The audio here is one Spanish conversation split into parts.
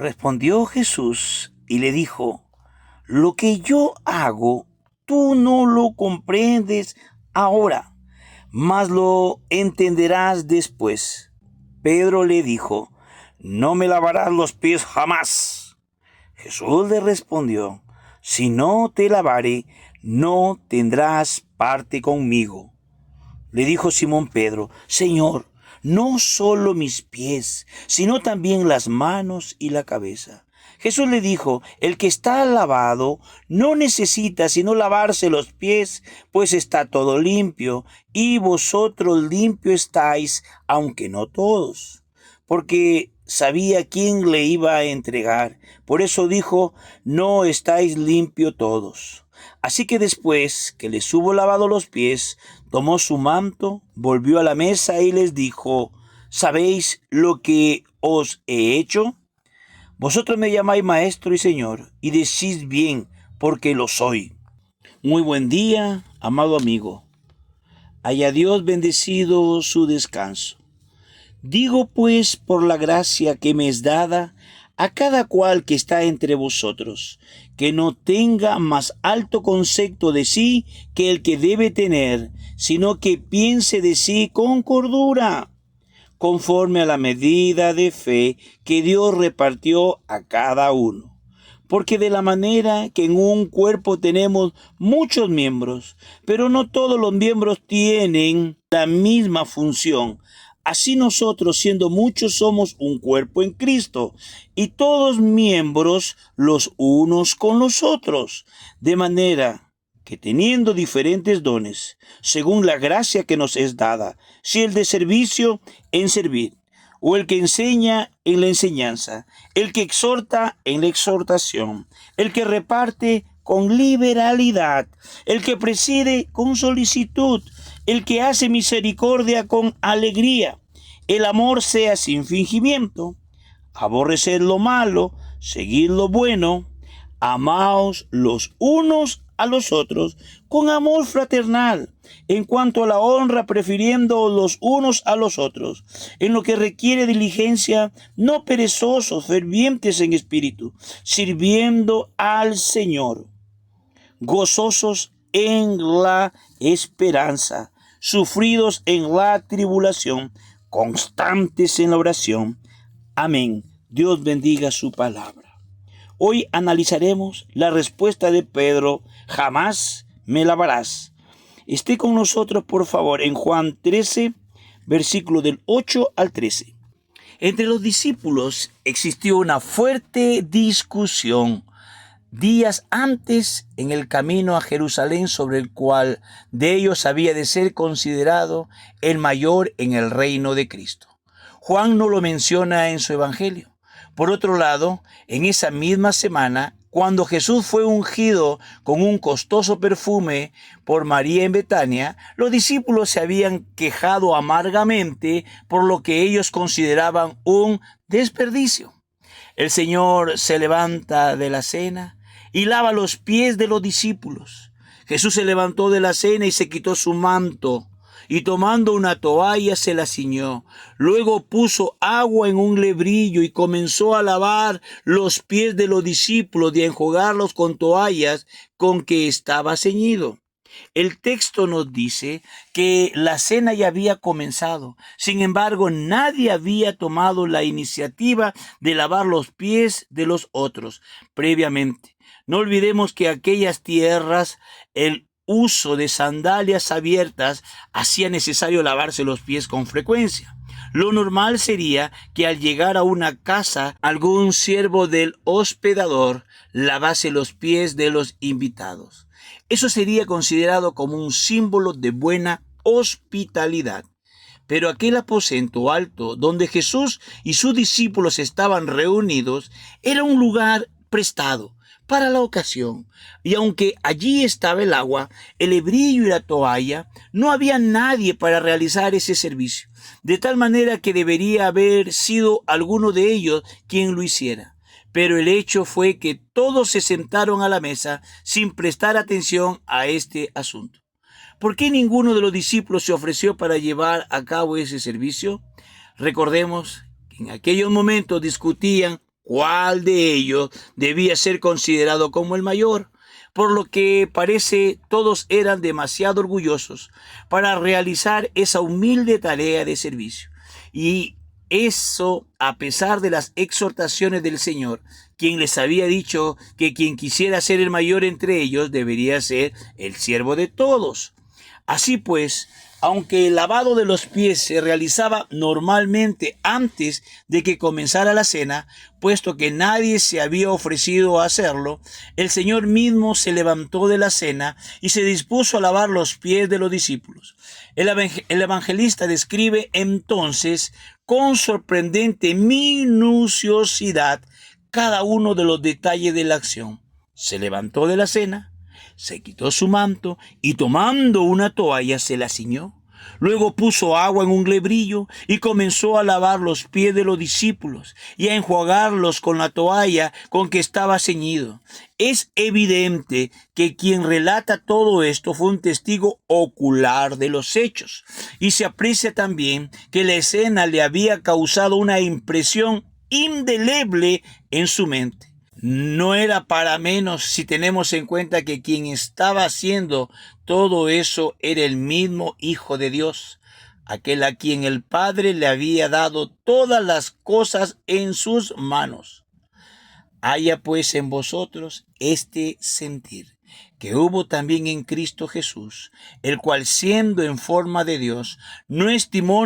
Respondió Jesús y le dijo: lo que yo hago, tú no lo comprendes ahora, mas lo entenderás después. Pedro le dijo: no me lavarás los pies jamás. Jesús le respondió: si no te lavare, no tendrás parte conmigo. Le dijo Simón Pedro: Señor, no solo mis pies, sino también las manos y la cabeza. Jesús le dijo: el que está lavado no necesita sino lavarse los pies, pues está todo limpio, y vosotros limpios estáis, aunque no todos. Porque sabía quién le iba a entregar. Por eso dijo: no estáis limpios todos. Así que después que les hubo lavado los pies, tomó su manto, volvió a la mesa y les dijo: ¿sabéis lo que os he hecho? Vosotros me llamáis maestro y señor, y decís bien, porque lo soy. Muy buen día, amado amigo. Haya Dios bendecido su descanso. Digo pues, por la gracia que me es dada, a cada cual que está entre vosotros, que no tenga más alto concepto de sí que el que debe tener, sino que piense de sí con cordura, conforme a la medida de fe que Dios repartió a cada uno. Porque de la manera que en un cuerpo tenemos muchos miembros, pero no todos los miembros tienen la misma función, así nosotros, siendo muchos, somos un cuerpo en Cristo, y todos miembros los unos con los otros, de manera que teniendo diferentes dones, según la gracia que nos es dada, si el de servicio, en servir, o el que enseña, en la enseñanza, el que exhorta, en la exhortación, el que reparte, con liberalidad, el que preside, con solicitud, el que hace misericordia, con alegría. El amor sea sin fingimiento. Aborreced lo malo, seguid lo bueno, amaos los unos a los otros con amor fraternal, en cuanto a la honra, prefiriendo los unos a los otros, en lo que requiere diligencia, no perezosos, fervientes en espíritu, sirviendo al Señor, gozosos en la esperanza, sufridos en la tribulación, constantes en la oración. Amén. Dios bendiga su palabra. Hoy analizaremos la respuesta de Pedro: jamás me lavarás. Esté con nosotros, por favor, en Juan 13, versículo del 8 al 13. Entre los discípulos existió una fuerte discusión días antes en el camino a Jerusalén, sobre el cual de ellos había de ser considerado el mayor en el reino de Cristo. Juan no lo menciona en su evangelio. Por otro lado, en esa misma semana, cuando Jesús fue ungido con un costoso perfume por María en Betania, los discípulos se habían quejado amargamente por lo que ellos consideraban un desperdicio. El Señor se levanta de la cena y lava los pies de los discípulos. Jesús se levantó de la cena y se quitó su manto, y tomando una toalla se la ciñó. Luego puso agua en un lebrillo y comenzó a lavar los pies de los discípulos y a enjugarlos con toallas con que estaba ceñido. El texto nos dice que la cena ya había comenzado. Sin embargo, nadie había tomado la iniciativa de lavar los pies de los otros previamente. No olvidemos que aquellas tierras, el uso de sandalias abiertas hacía necesario lavarse los pies con frecuencia. Lo normal sería que al llegar a una casa, algún siervo del hospedador lavase los pies de los invitados. Eso sería considerado como un símbolo de buena hospitalidad. Pero aquel aposento alto donde Jesús y sus discípulos estaban reunidos era un lugar prestado para la ocasión, y aunque allí estaba el agua, el lebrillo y la toalla, no había nadie para realizar ese servicio, de tal manera que debería haber sido alguno de ellos quien lo hiciera. Pero el hecho fue que todos se sentaron a la mesa sin prestar atención a este asunto. ¿Por qué ninguno de los discípulos se ofreció para llevar a cabo ese servicio? Recordemos que en aquellos momentos discutían cuál de ellos debía ser considerado como el mayor. Por lo que parece todos eran demasiado orgullosos para realizar esa humilde tarea de servicio. Y eso a pesar de las exhortaciones del Señor, quien les había dicho que quien quisiera ser el mayor entre ellos debería ser el siervo de todos. Así pues, aunque el lavado de los pies se realizaba normalmente antes de que comenzara la cena, puesto que nadie se había ofrecido a hacerlo, el Señor mismo se levantó de la cena y se dispuso a lavar los pies de los discípulos. El evangelista describe entonces con sorprendente minuciosidad cada uno de los detalles de la acción. Se levantó de la cena, se quitó su manto y tomando una toalla se la ciñó. Luego puso agua en un lebrillo y comenzó a lavar los pies de los discípulos y a enjuagarlos con la toalla con que estaba ceñido. Es evidente que quien relata todo esto fue un testigo ocular de los hechos, y se aprecia también que la escena le había causado una impresión indeleble en su mente. No era para menos si tenemos en cuenta que quien estaba haciendo todo eso era el mismo Hijo de Dios, aquel a quien el Padre le había dado todas las cosas en sus manos. Haya pues en vosotros este sentir, que hubo también en Cristo Jesús, el cual siendo en forma de Dios, no estimó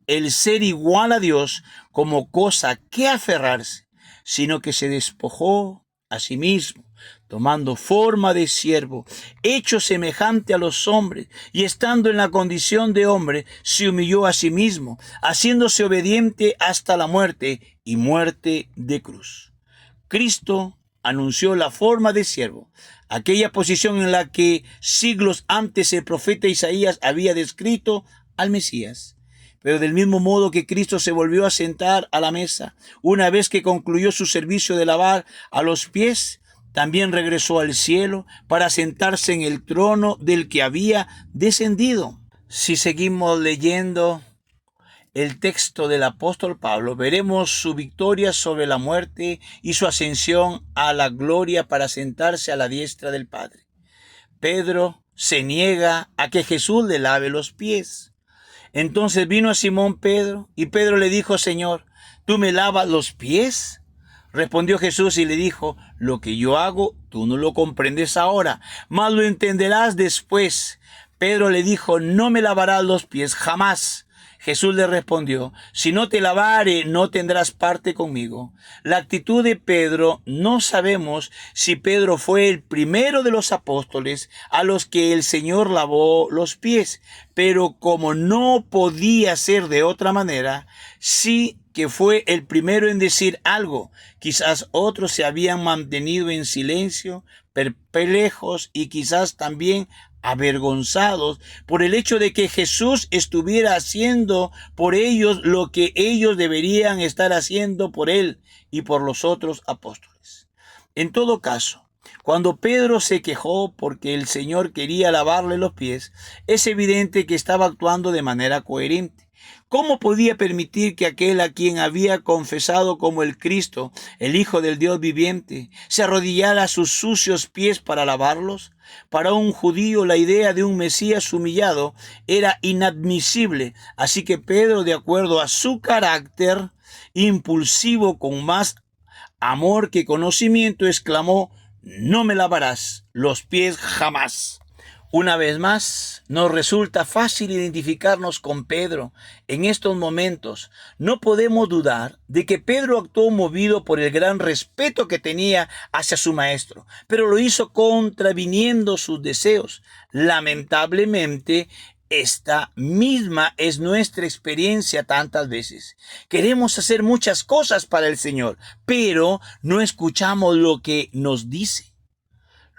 el ser igual a Dios como cosa que aferrarse, sino que se despojó a sí mismo, tomando forma de siervo, hecho semejante a los hombres, y estando en la condición de hombre, se humilló a sí mismo, haciéndose obediente hasta la muerte y muerte de cruz. Cristo anunció la forma de siervo, aquella posición en la que siglos antes el profeta Isaías había descrito al Mesías. Pero del mismo modo que Cristo se volvió a sentar a la mesa, una vez que concluyó su servicio de lavar a los pies, también regresó al cielo para sentarse en el trono del que había descendido. Si seguimos leyendo el texto del apóstol Pablo, veremos su victoria sobre la muerte y su ascensión a la gloria para sentarse a la diestra del Padre. Pedro se niega a que Jesús le lave los pies. Entonces vino a Simón Pedro, y Pedro le dijo: Señor, ¿tú me lavas los pies? Respondió Jesús y le dijo: lo que yo hago, tú no lo comprendes ahora, mas lo entenderás después. Pedro le dijo: no me lavarás los pies jamás. Jesús le respondió: si no te lavare, no tendrás parte conmigo. La actitud de Pedro, no sabemos si Pedro fue el primero de los apóstoles a los que el Señor lavó los pies, pero como no podía ser de otra manera, sí que fue el primero en decir algo. Quizás otros se habían mantenido en silencio, perplejos y quizás también avergonzados por el hecho de que Jesús estuviera haciendo por ellos lo que ellos deberían estar haciendo por él y por los otros apóstoles. En todo caso, cuando Pedro se quejó porque el Señor quería lavarle los pies, es evidente que estaba actuando de manera coherente. ¿Cómo podía permitir que aquel a quien había confesado como el Cristo, el Hijo del Dios viviente, se arrodillara a sus sucios pies para lavarlos? Para un judío la idea de un Mesías humillado era inadmisible, así que Pedro, de acuerdo a su carácter impulsivo con más amor que conocimiento, exclamó: no me lavarás los pies jamás. Una vez más, nos resulta fácil identificarnos con Pedro en estos momentos. No podemos dudar de que Pedro actuó movido por el gran respeto que tenía hacia su maestro, pero lo hizo contraviniendo sus deseos. Lamentablemente, esta misma es nuestra experiencia tantas veces. Queremos hacer muchas cosas para el Señor, pero no escuchamos lo que nos dice.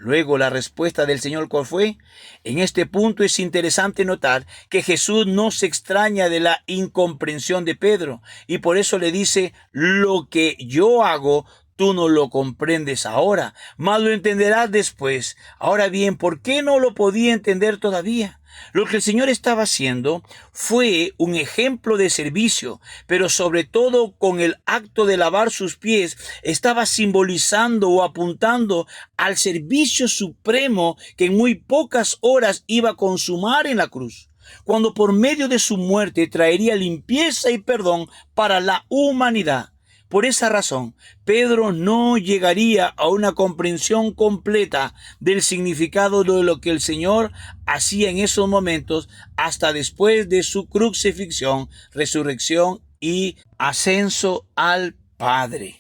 Luego la respuesta del Señor, ¿cuál fue? En este punto es interesante notar que Jesús no se extraña de la incomprensión de Pedro y por eso le dice: lo que yo hago, tú no lo comprendes ahora, mas lo entenderás después. Ahora bien, ¿por qué no lo podía entender todavía? Lo que el Señor estaba haciendo fue un ejemplo de servicio, pero sobre todo con el acto de lavar sus pies, estaba simbolizando o apuntando al servicio supremo que en muy pocas horas iba a consumar en la cruz, cuando por medio de su muerte traería limpieza y perdón para la humanidad. Por esa razón, Pedro no llegaría a una comprensión completa del significado de lo que el Señor hacía en esos momentos hasta después de su crucifixión, resurrección y ascenso al Padre.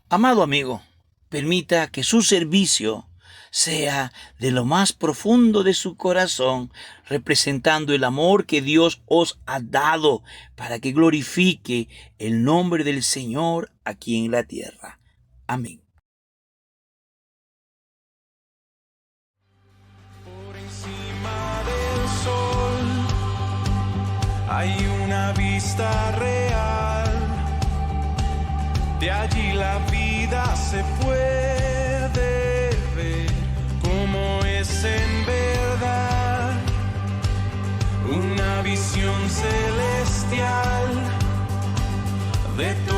Amado amigo, permita que su servicio sea de lo más profundo de su corazón, representando el amor que Dios os ha dado para que glorifique el nombre del Señor aquí en la tierra. Amén. Por encima del sol hay una vista real, de allí la vida se puede ver como es en verdad, una visión celestial de tu